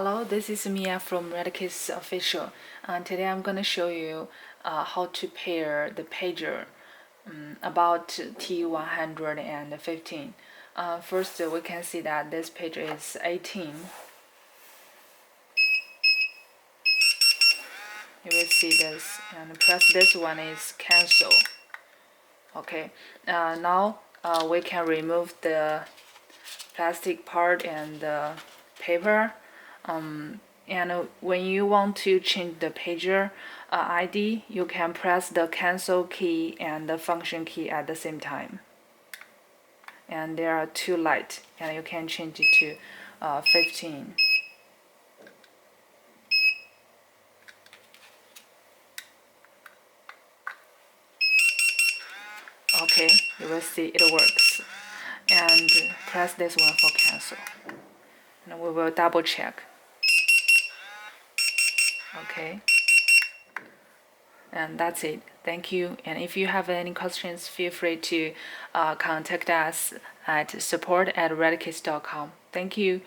Hello, this is Mia from Redkiss Official. Today I'm going to show you how to pair the pager about T115. First, we can see that this pager is 18. You will see this, and press this one is cancel. Okay, now we can remove the plastic part and the paper. And when you want to change the pager ID, you can press the cancel key and the function key at the same time. And there are two lights, and you can change it to 15. Okay, you will see it works. And press this one for cancel. And we will double check. Okay. And that's it. Thank you. And if you have any questions, feel free to contact us at support@redkiss.com. Thank you.